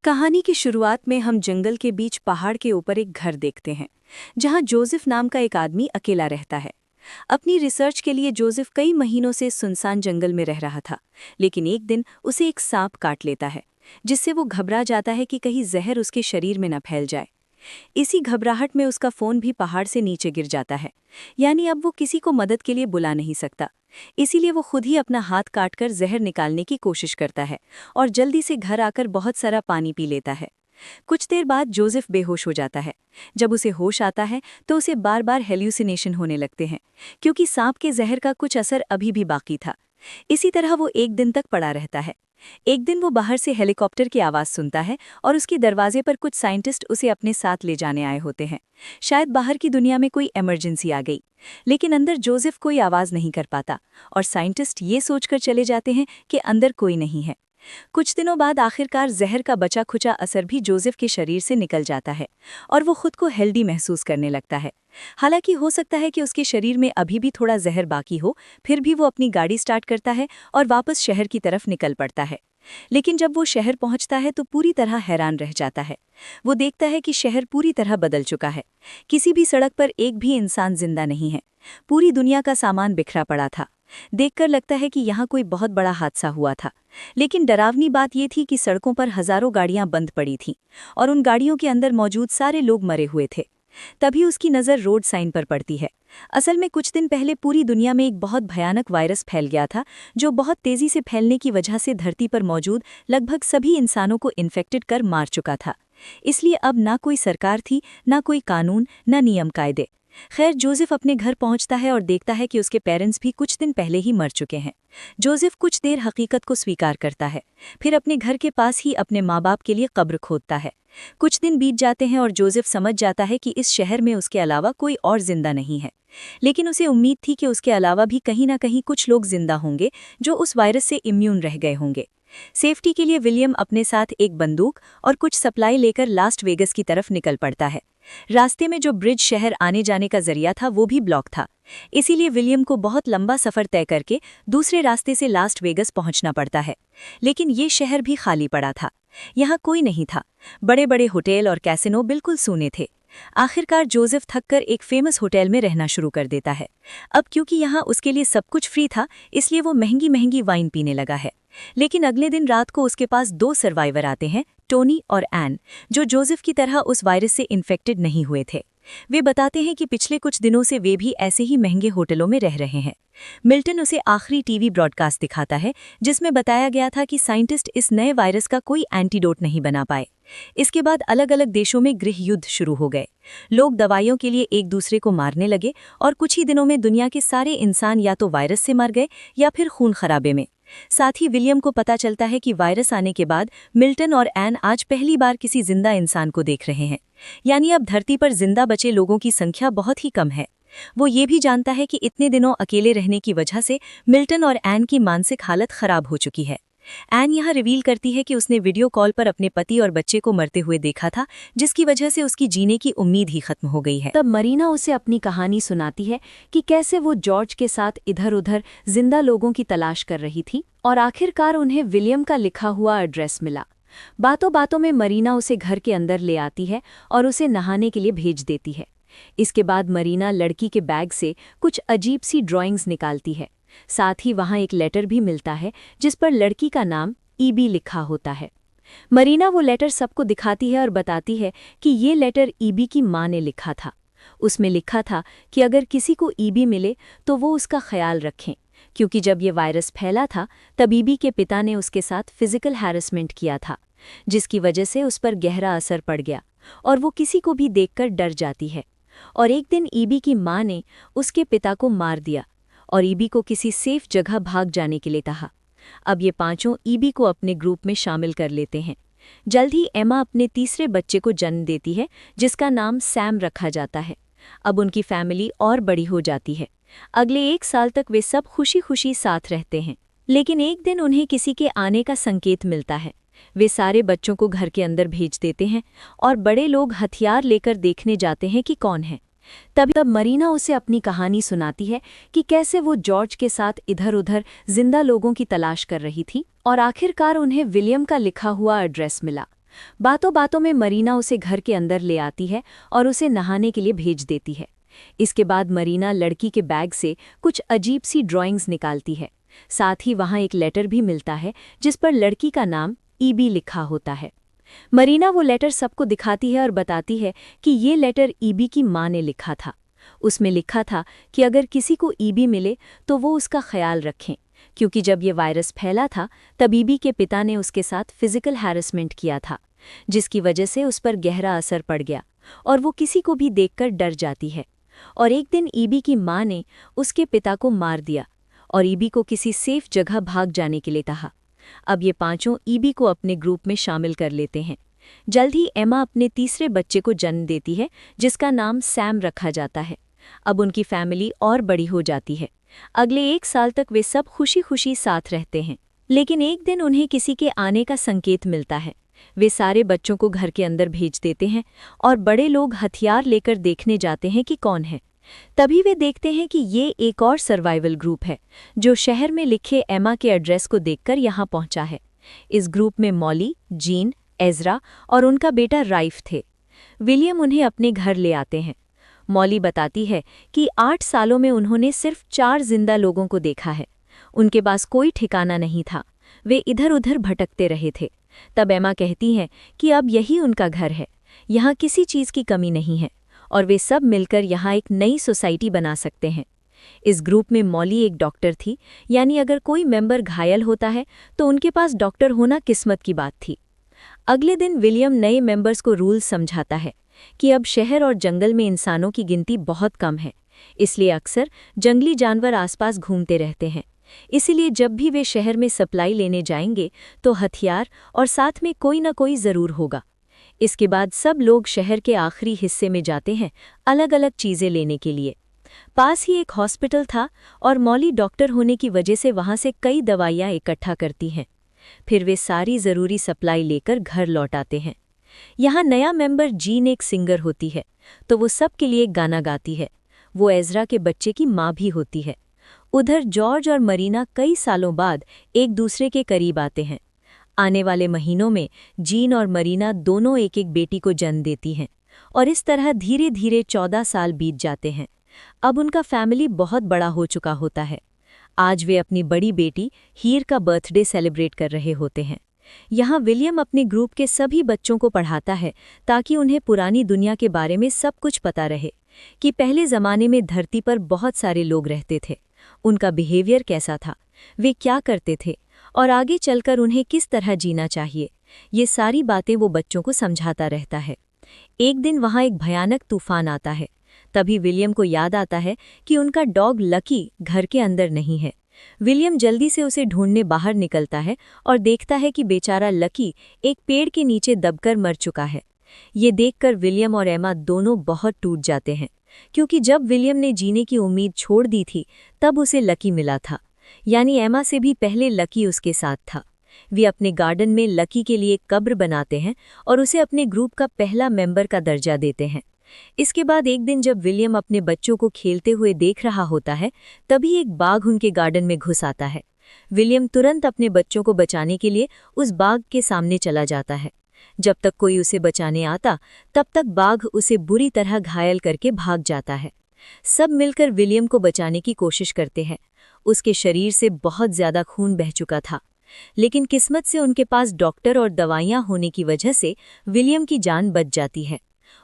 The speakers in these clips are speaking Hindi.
कहानी की शुरुआत में हम जंगल के बीच पहाड़ के ऊपर एक घर देखते हैं जहां जोसेफ नाम का एक आदमी अकेला रहता है। अपनी रिसर्च के लिए जोसेफ कई महीनों से सुनसान जंगल में रह रहा था, लेकिन एक दिन उसे एक सांप काट लेता है, जिससे वो घबरा जाता है कि कहीं जहर उसके शरीर में न फैल जाए। इसी घबराहट में उसका फोन भी पहाड़ से नीचे गिर जाता है, यानी अब वो किसी को मदद के लिए बुला नहीं सकता। इसीलिए वो खुद ही अपना हाथ काटकर जहर निकालने की कोशिश करता है और जल्दी से घर आकर बहुत सारा पानी पी लेता है। कुछ देर बाद जोसेफ बेहोश हो जाता है। जब उसे होश आता है तो उसे बार बार हेल्यूसिनेशन होने लगते हैं, क्योंकि सांप के जहर का कुछ असर अभी भी बाकी था। इसी तरह वो एक दिन तक पड़ा रहता है। एक दिन वो बाहर से हेलीकॉप्टर की आवाज़ सुनता है और उसके दरवाजे पर कुछ साइंटिस्ट उसे अपने साथ ले जाने आए होते हैं। शायद बाहर की दुनिया में कोई इमरजेंसी आ गई, लेकिन अंदर जोसेफ कोई आवाज़ नहीं कर पाता और साइंटिस्ट ये सोचकर चले जाते हैं कि अंदर कोई नहीं है। कुछ दिनों बाद आखिरकार जहर का बचा खुचा असर भी जोसेफ के शरीर से निकल जाता है और वो खुद को हेल्दी महसूस करने लगता है। हालांकि हो सकता है कि उसके शरीर में अभी भी थोड़ा जहर बाकी हो, फिर भी वो अपनी गाड़ी स्टार्ट करता है और वापस शहर की तरफ निकल पड़ता है। लेकिन जब वो शहर पहुंचता है तो पूरी तरह हैरान रह जाता है। वो देखता है कि शहर पूरी तरह बदल चुका है। किसी भी सड़क पर एक भी इंसान जिंदा नहीं है। पूरी दुनिया का सामान बिखरा पड़ा था। देखकर लगता है कि यहाँ कोई बहुत बड़ा हादसा हुआ था। लेकिन डरावनी बात यह थी कि सड़कों पर हजारों गाड़ियां बंद पड़ी थीं और उन गाड़ियों के अंदर मौजूद सारे लोग मरे हुए थे। तभी उसकी नज़र रोड साइन पर पड़ती है। असल में कुछ दिन पहले पूरी दुनिया में एक बहुत भयानक वायरस फैल गया था, जो बहुत तेज़ी से फैलने की वजह से धरती पर मौजूद लगभग सभी इंसानों को इन्फेक्टेड कर मार चुका था। इसलिए अब ना कोई सरकार थी, ना कोई कानून, ना नियम कायदे। खैर, जोसेफ अपने घर पहुंचता है और देखता है कि उसके पेरेंट्स भी कुछ दिन पहले ही मर चुके हैं। जोसेफ कुछ देर हकीकत को स्वीकार करता है, फिर अपने घर के पास ही अपने माँ बाप के लिए कब्र खोदता है। कुछ दिन बीत जाते हैं और जोसेफ समझ जाता है कि इस शहर में उसके अलावा कोई और जिंदा नहीं है। लेकिन उसे उम्मीद थी कि उसके अलावा भी कहीं ना कहीं कुछ लोग जिंदा होंगे जो उस वायरस से इम्यून रह गए होंगे। सेफ्टी के लिए विलियम अपने साथ एक बंदूक और कुछ सप्लाई लेकर लास्ट वेगस की तरफ निकल पड़ता है। रास्ते में जो ब्रिज शहर आने जाने का जरिया था वो भी ब्लॉक था, इसीलिए विलियम को बहुत लंबा सफर तय करके दूसरे रास्ते से लास्ट वेगस पहुंचना पड़ता है। लेकिन ये शहर भी खाली पड़ा था। यहाँ कोई नहीं था। बड़े बड़े होटल और कैसिनो बिल्कुल सूने थे। आखिरकार जोसेफ थककर एक फेमस होटल में रहना शुरू कर देता है। अब क्योंकि यहाँ उसके लिए सब कुछ फ्री था, इसलिए वो महंगी महंगी वाइन पीने लगा है। लेकिन अगले दिन रात को उसके पास दो सर्वाइवर आते हैं, टोनी और एन, जो जोसेफ की तरह उस वायरस से इन्फेक्टेड नहीं हुए थे। वे बताते हैं कि पिछले कुछ दिनों से वे भी ऐसे ही महंगे होटलों में रह रहे हैं। मिल्टन उसे आखिरी टीवी ब्रॉडकास्ट दिखाता है, जिसमें बताया गया था कि साइंटिस्ट इस नए वायरस का कोई एंटीडोट नहीं बना पाए। इसके बाद अलग अलग देशों में गृह युद्ध शुरू हो गए। लोग दवाइयों के लिए एक दूसरे को मारने लगे और कुछ ही दिनों में दुनिया के सारे इंसान या तो वायरस से मर गए या फिर खून खराबे में। साथ ही विलियम को पता चलता है कि वायरस आने के बाद मिल्टन और एन आज पहली बार किसी जिंदा इंसान को देख रहे हैं, यानी अब धरती पर जिंदा बचे लोगों की संख्या बहुत ही कम है। वो ये भी जानता है कि इतने दिनों अकेले रहने की वजह से मिल्टन और एन की मानसिक हालत खराब हो चुकी है। एन यहाँ रिवील करती है कि उसने वीडियो कॉल पर अपने पति और बच्चे को मरते हुए देखा था, जिसकी वजह से उसकी जीने की उम्मीद ही खत्म हो गई है। तब मरीना उसे अपनी कहानी सुनाती है कि कैसे वो जॉर्ज के साथ इधर उधर जिंदा लोगों की तलाश कर रही थी और आखिरकार उन्हें विलियम का लिखा हुआ एड्रेस मिला। बातों बातों में मरीना उसे घर के अंदर ले आती है और उसे नहाने के लिए भेज देती है। इसके बाद मरीना लड़की के बैग से कुछ अजीब सी ड्राइंग्स निकालती है। साथ ही वहाँ एक लेटर भी मिलता है जिस पर लड़की का नाम ईबी लिखा होता है। मरीना वो लेटर सबको दिखाती है और बताती है कि ये लेटर ईबी की माँ ने लिखा था। उसमें लिखा था कि अगर किसी को ईबी मिले तो वो उसका ख्याल रखें, क्योंकि जब ये वायरस फैला था तब ईबी के पिता ने उसके साथ फिजिकल हैरेसमेंट किया था, जिसकी वजह से उस पर गहरा असर पड़ गया और वो किसी को भी देखकर डर जाती है। और एक दिन ईबी की माँ ने उसके पिता को मार दिया और ईबी को किसी सेफ जगह भाग जाने के लिए कहा। अब ये पांचों ईबी को अपने ग्रुप में शामिल कर लेते हैं। जल्द ही एमा अपने तीसरे बच्चे को जन्म देती है, जिसका नाम सैम रखा जाता है। अब उनकी फैमिली और बड़ी हो जाती है। अगले 1 साल तक वे सब खुशी खुशी साथ रहते हैं। लेकिन एक दिन उन्हें किसी के आने का संकेत मिलता है। वे सारे बच्चों को घर के अंदर भेज देते हैं और बड़े लोग हथियार लेकर देखने जाते हैं कि कौन है। तब मरीना उसे अपनी कहानी सुनाती है कि कैसे वो जॉर्ज के साथ इधर उधर जिंदा लोगों की तलाश कर रही थी और आखिरकार उन्हें विलियम का लिखा हुआ एड्रेस मिला। बातों बातों में मरीना उसे घर के अंदर ले आती है और उसे नहाने के लिए भेज देती है। इसके बाद मरीना लड़की के बैग से कुछ अजीब सी ड्राइंग्स निकालती है। साथ ही वहाँ एक लेटर भी मिलता है जिस पर लड़की का नाम ईबी लिखा होता है। मरीना वो लेटर सबको दिखाती है और बताती है कि ये लेटर ईबी की माँ ने लिखा था। उसमें लिखा था कि अगर किसी को ईबी मिले तो वो उसका ख्याल रखें, क्योंकि जब ये वायरस फैला था तब ईबी के पिता ने उसके साथ फिजिकल हैरेसमेंट किया था, जिसकी वजह से उस पर गहरा असर पड़ गया और वो किसी को भी देखकर डर जाती है। और एक दिन ईबी की माँ ने उसके पिता को मार दिया और ईबी को किसी सेफ जगह भाग जाने के लिए कहा। अब ये पांचों ईबी को अपने ग्रुप में शामिल कर लेते हैं। जल्द ही एमा अपने तीसरे बच्चे को जन्म देती है जिसका नाम सैम रखा जाता है। अब उनकी फैमिली और बड़ी हो जाती है। अगले 1 साल तक वे सब खुशी खुशी साथ रहते हैं। लेकिन एक दिन उन्हें किसी के आने का संकेत मिलता है। वे सारे बच्चों को घर के अंदर भेज देते हैं और बड़े लोग हथियार लेकर देखने जाते हैं कि कौन है। तभी वे देखते हैं कि ये एक और सर्वाइवल ग्रुप है जो शहर में लिखे एमा के एड्रेस को देखकर यहाँ पहुँचा है। इस ग्रुप में मॉली, जीन, एज़रा और उनका बेटा राइफ थे। विलियम उन्हें अपने घर ले आते हैं। मॉली बताती है कि 8 सालों में उन्होंने सिर्फ 4 जिंदा लोगों को देखा है। उनके पास कोई ठिकाना नहीं था, वे इधर उधर भटकते रहे थे। तब एमा कहती हैं कि अब यही उनका घर है, यहाँ किसी चीज़ की कमी नहीं है और वे सब मिलकर यहाँ एक नई सोसाइटी बना सकते हैं। इस ग्रुप में मॉली एक डॉक्टर थी, यानी अगर कोई मेंबर घायल होता है तो उनके पास डॉक्टर होना किस्मत की बात थी। अगले दिन विलियम नए मेंबर्स को रूल समझाता है कि अब शहर और जंगल में इंसानों की गिनती बहुत कम है, इसलिए अक्सर जंगली जानवर आसपास घूमते रहते हैं। इसीलिए जब भी वे शहर में सप्लाई लेने जाएंगे तो हथियार और साथ में कोई न कोई ज़रूर होगा। इसके बाद सब लोग शहर के आखिरी हिस्से में जाते हैं अलग अलग चीज़ें लेने के लिए। पास ही एक हॉस्पिटल था और मॉली डॉक्टर होने की वजह से वहाँ से कई दवाइयाँ इकट्ठा करती हैं। फिर वे सारी ज़रूरी सप्लाई लेकर घर लौट आते हैं। यहाँ नया मेंबर जीन एक सिंगर होती है, तो वो सबके लिए गाना गाती है। वो एज़रा के बच्चे की माँ भी होती है। उधर जॉर्ज और मरीना कई सालों बाद एक दूसरे के करीब आते हैं। आने वाले महीनों में जीन और मरीना दोनों एक एक बेटी को जन्म देती हैं और इस तरह धीरे धीरे 14 साल बीत जाते हैं। अब उनका फैमिली बहुत बड़ा हो चुका होता है। आज वे अपनी बड़ी बेटी हीर का बर्थडे सेलिब्रेट कर रहे होते हैं। यहाँ विलियम अपने ग्रुप के सभी बच्चों को पढ़ाता है ताकि उन्हें पुरानी दुनिया के बारे में सब कुछ पता रहे कि पहले ज़माने में धरती पर बहुत सारे लोग रहते थे, उनका बिहेवियर कैसा था, वे क्या करते थे और आगे चलकर उन्हें किस तरह जीना चाहिए। ये सारी बातें वो बच्चों को समझाता रहता है। एक दिन वहाँ एक भयानक तूफान आता है। तभी विलियम को याद आता है कि उनका डॉग लकी घर के अंदर नहीं है। विलियम जल्दी से उसे ढूंढने बाहर निकलता है और देखता है कि बेचारा लकी एक पेड़ के नीचे दबकर मर चुका है। ये देखकर विलियम और एमा दोनों बहुत टूट जाते हैं, क्योंकि जब विलियम ने जीने की उम्मीद छोड़ दी थी तब उसे लकी मिला था, यानी एमा से भी पहले लकी उसके साथ था। वे अपने गार्डन में लकी के लिए कब्र बनाते हैं और उसे अपने ग्रुप का पहला मेंबर का दर्जा देते हैं। इसके बाद एक दिन जब विलियम अपने बच्चों को खेलते हुए देख रहा होता है, तभी एक बाघ उनके गार्डन में घुस आता है। विलियम तुरंत अपने बच्चों को बचाने के लिए उस बाघ के सामने चला जाता है। जब तक कोई उसे बचाने आता तब तक बाघ उसे बुरी तरह घायल करके भाग जाता है। सब मिलकर विलियम को बचाने की कोशिश करते हैं। उसके शरीर से बहुत ज्यादा खून बह चुका था, लेकिन किस्मत से उनके पास डॉक्टर और दवाइयां होने की वजह से विलियम की जान बच जाती है।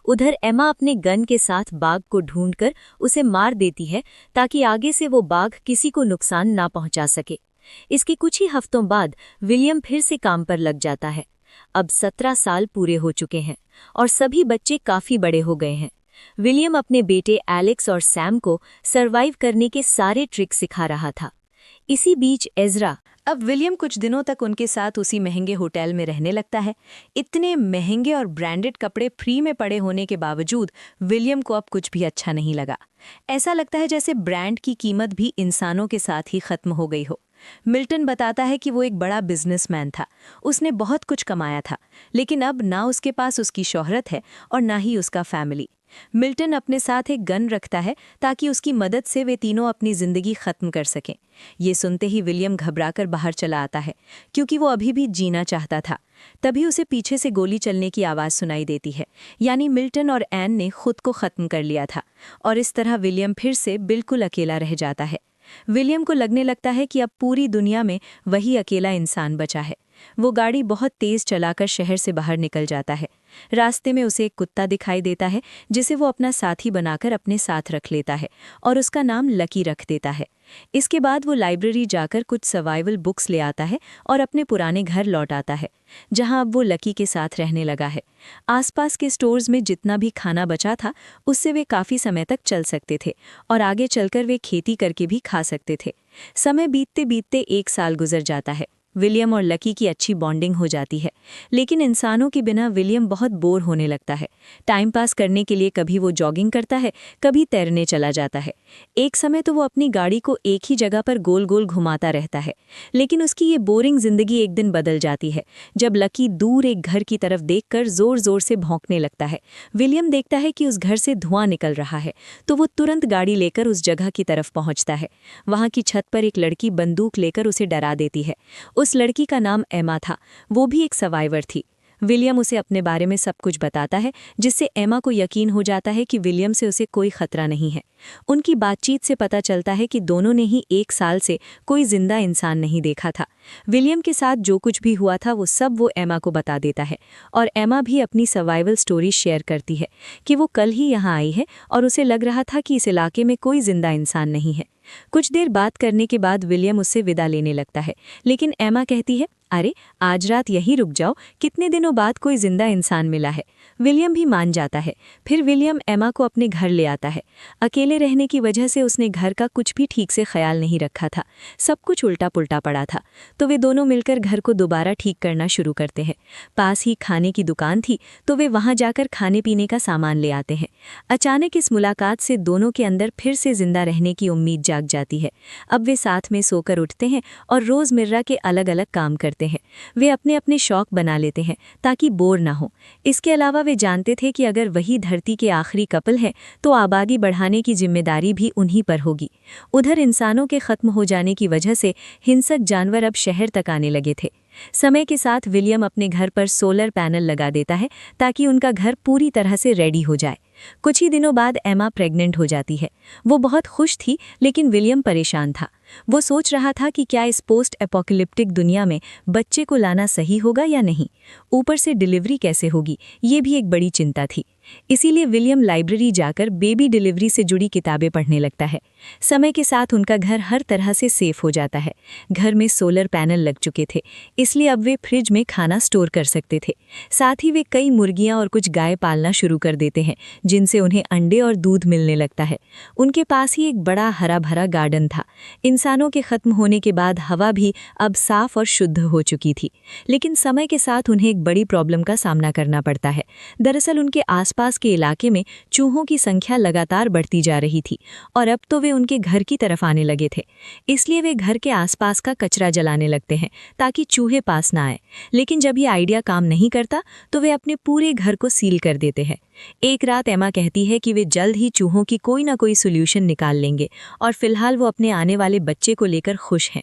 उधर एमा अपने गन के साथ बाघ को ढूंढकर उसे मार देती है ताकि आगे से वो बाघ किसी को नुकसान ना पहुंचा सके। इसके कुछ ही हफ्तों बाद विलियम फिर से काम पर लग जाता है। अब 17 साल पूरे हो चुके हैं और सभी बच्चे काफी बड़े हो गए हैं। विलियम अपने बेटे एलेक्स और सैम को सरवाइव करने के सारे ट्रिक सिखा रहा था। इसी बीच एज़रा, अब विलियम कुछ दिनों तक उनके साथ उसी महंगे होटल में रहने लगता है। इतने महंगे और ब्रांडेड कपड़े फ्री में पड़े होने के बावजूद विलियम को अब कुछ भी अच्छा नहीं लगा। ऐसा लगता है जैसे ब्रांड की कीमत भी इंसानों के साथ ही खत्म हो गई हो। मिल्टन बताता है कि वो एक बड़ा बिजनेसमैन था, उसने बहुत कुछ कमाया था, लेकिन अब ना उसके पास उसकी शोहरत है और ना ही उसका फैमिली। मिल्टन अपने साथ एक गन रखता है ताकि उसकी मदद से वे तीनों अपनी जिंदगी खत्म कर सकें। ये सुनते ही विलियम घबराकर बाहर चला आता है, क्योंकि वो अभी भी जीना चाहता था। तभी उसे पीछे से गोली चलने की आवाज़ सुनाई देती है, यानी मिल्टन और एन ने खुद को खत्म कर लिया था, और इस तरह विलियम फिर से बिल्कुल अकेला रह जाता है। विलियम को लगने लगता है कि अब पूरी दुनिया में वही अकेला इंसान बचा है। वो गाड़ी बहुत तेज चलाकर शहर से बाहर निकल जाता है। रास्ते में उसे एक कुत्ता दिखाई देता है, जिसे वो अपना साथी बनाकर अपने साथ रख लेता है और उसका नाम लकी रख देता है। इसके बाद वो लाइब्रेरी जाकर कुछ सर्वाइवल बुक्स ले आता है और अपने पुराने घर लौट आता है, जहां अब वो लकी के साथ रहने लगा है। आसपास के स्टोर्स में जितना भी खाना बचा था, उससे वे काफ़ी समय तक चल सकते थे और आगे चलकर वे खेती करके भी खा सकते थे। समय बीतते बीतते 1 साल गुजर जाता है। विलियम और लकी की अच्छी बॉन्डिंग हो जाती है, लेकिन इंसानों के बिना विलियम बहुत बोर होने लगता है। टाइम पास करने के लिए कभी वो जॉगिंग करता है, कभी तैरने चला जाता है। एक समय तो वो अपनी गाड़ी को एक ही जगह पर गोल गोल घुमाता रहता है, लेकिन उसकी ये बोरिंग जिंदगी एक दिन बदल जाती है, जब लकी दूर एक घर की तरफ देखकर जोर जोर से भौंकने लगता है। विलियम देखता है कि उस घर से धुआं निकल रहा है, तो वो तुरंत गाड़ी लेकर उस जगह की तरफ पहुंचता है। वहां की छत पर एक लड़की बंदूक लेकर उसे डरा देती है। उस लड़की का नाम एमा था, वो भी एक सर्वाइवर थी। विलियम उसे अपने बारे में सब कुछ बताता है, जिससे एमा को यकीन हो जाता है कि विलियम से उसे कोई खतरा नहीं है। उनकी बातचीत से पता चलता है कि दोनों ने ही 1 साल से कोई जिंदा इंसान नहीं देखा था। विलियम के साथ जो कुछ भी हुआ था वो सब वो एमा को बता देता है, और एमा भी अपनी सर्वाइवल स्टोरी शेयर करती है कि वो कल ही यहाँ आई है और उसे लग रहा था कि इस इलाके में कोई जिंदा इंसान नहीं है। कुछ देर बात करने के बाद विलियम उससे विदा लेने लगता है, लेकिन एमा कहती है, अरे आज रात यहीं रुक जाओ, कितने दिनों बाद कोई जिंदा इंसान मिला है। विलियम भी मान जाता है। फिर विलियम एमा को अपने घर ले आता है। अकेले रहने की वजह से उसने घर का कुछ भी ठीक से ख्याल नहीं रखा था, सब कुछ उल्टा पुल्टा पड़ा था। तो वे दोनों मिलकर घर को दोबारा ठीक करना शुरू करते हैं। पास ही खाने की दुकान थी, तो वे वहां जाकर खाने पीने का सामान ले आते हैं। अचानक इस मुलाकात से दोनों के अंदर फिर से जिंदा रहने की उम्मीद जाग जाती है। अब वे साथ में सोकर उठते हैं और रोजमर्रा के अलग अलग काम करते हैं। वे अपने अपने शौक बना लेते हैं ताकि बोर ना हो। इसके अलावा वे जानते थे कि अगर वही धरती के आखिरी कपल हैं, तो आबादी बढ़ाने की जिम्मेदारी भी उन्हीं पर होगी। उधर इंसानों के खत्म हो जाने की वजह से हिंसक जानवर अब शहर तक आने लगे थे। समय के साथ विलियम अपने घर पर सोलर पैनल लगा देता है ताकि उनका घर पूरी तरह से रेडी हो जाए। कुछ ही दिनों बाद एमा प्रेग्नेंट हो जाती है। वो बहुत खुश थी, लेकिन विलियम परेशान था। वो सोच रहा था कि क्या इस पोस्ट एपोकलिप्टिक दुनिया में बच्चे को लाना सही होगा या नहीं। ऊपर से डिलीवरी कैसे होगी, ये भी एक बड़ी चिंता थी। इसीलिए विलियम लाइब्रेरी जाकर बेबी डिलीवरी से जुड़ी किताबें पढ़ने लगता है। समय के साथ उनका घर हर तरह से सेफ हो जाता है। घर में सोलर पैनल लग चुके थे, इसलिए अब वे फ्रिज में खाना स्टोर कर सकते थे। साथ ही वे कई मुर्गियां और कुछ गाय पालना शुरू कर देते हैं, जिनसे उन्हें अंडे और दूध मिलने लगता है। उनके पास ही एक बड़ा हरा भरा गार्डन था। इंसानों के खत्म होने के बाद हवा भी अब साफ और शुद्ध हो चुकी थी, लेकिन समय के साथ उन्हें एक बड़ी प्रॉब्लम का सामना करना पड़ता है। दरअसल उनके आसपास के इलाके में चूहों की संख्या लगातार बढ़ती जा रही थी, और अब तो वे उनके घर की तरफ आने लगे थे। इसलिए वे घर के आसपास का कचरा जलाने लगते हैं ताकि चूहे पास ना आए। लेकिन जब ये आइडिया काम नहीं करता, तो वे अपने पूरे घर को सील कर देते हैं। एक रात एमा कहती है कि वे जल्द ही चूहों की कोई ना कोई सोल्यूशन निकाल लेंगे, और फिलहाल वो अपने आने वाले बच्चे को लेकर खुश हैं।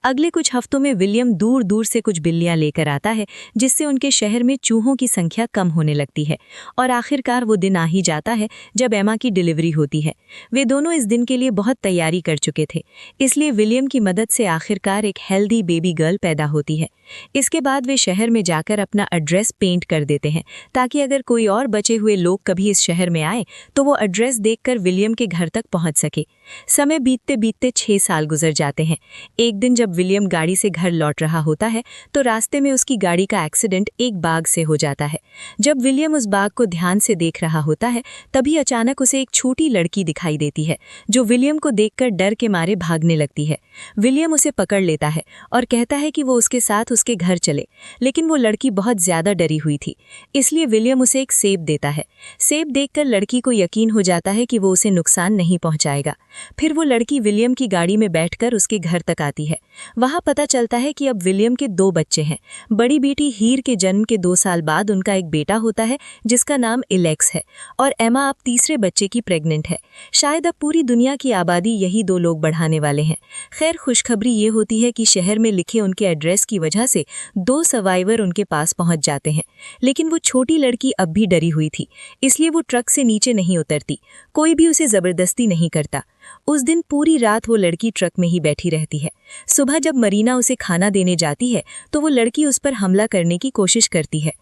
अगले कुछ हफ्तों में विलियम दूर दूर से कुछ बिल्लियां लेकर आता है, जिससे उनके शहर में चूहों की संख्या कम होने लगती है। और आखिरकार वो दिन आ ही जाता है जब एमा की डिलीवरी होती है। वे दोनों इस दिन के लिए बहुत तैयारी कर चुके थे, इसलिए विलियम की मदद से आखिरकार एक हेल्दी बेबी गर्ल पैदा होती है। इसके बाद वे शहर में जाकर अपना एड्रेस पेंट कर देते हैं, ताकि अगर कोई और बचे हुए लोग कभी इस शहर में आए तो वो एड्रेस देखकर विलियम के घर तक पहुंच सके। समय बीतते बीतते 6 साल गुजर जाते हैं। एक दिन जब विलियम गाड़ी से घर लौट रहा होता है, तो रास्ते में उसकी गाड़ी का एक्सीडेंट एक बाघ से हो जाता है। जब विलियम उस बाघ को ध्यान से देख रहा होता है, तभी अचानक उसे एक छोटी लड़की दिखाई देती है, जो विलियम को देखकर डर के मारे भागने लगती है। विलियम उसे पकड़ लेता है और कहता है कि वो उसके साथ उसके घर चले, लेकिन वो लड़की बहुत ज्यादा डरी हुई थी। इसलिए विलियम उसे एक सेब देता है। सेब देखकर लड़की को यकीन हो जाता है कि वो उसे नुकसान नहीं पहुंचाएगा। फिर वो लड़की विलियम की गाड़ी में बैठकर उसके घर तक आती है। वहाँ पता चलता है कि अब विलियम के 2 बच्चे हैं। बड़ी बेटी हीर के जन्म के 2 साल बाद उनका एक बेटा होता है जिसका नाम एलेक्स है, और एमा अब तीसरे बच्चे की प्रेग्नेंट है। शायद अब पूरी दुनिया की आबादी यही 2 लोग बढ़ाने वाले हैं। खैर, खुशखबरी ये होती है कि शहर में लिखे उनके एड्रेस की वजह से 2 सर्वाइवर उनके पास पहुंच जाते हैं। लेकिन वो छोटी लड़की अब भी डरी हुई थी, इसलिए वो ट्रक से नीचे नहीं उतरती। कोई भी उसे जबरदस्ती नहीं करता। उस दिन पूरी रात वो लड़की ट्रक में ही बैठी रहती है। सुबह जब मरीना उसे खाना देने जाती है तो वो लड़की उस पर हमला करने की कोशिश करती है।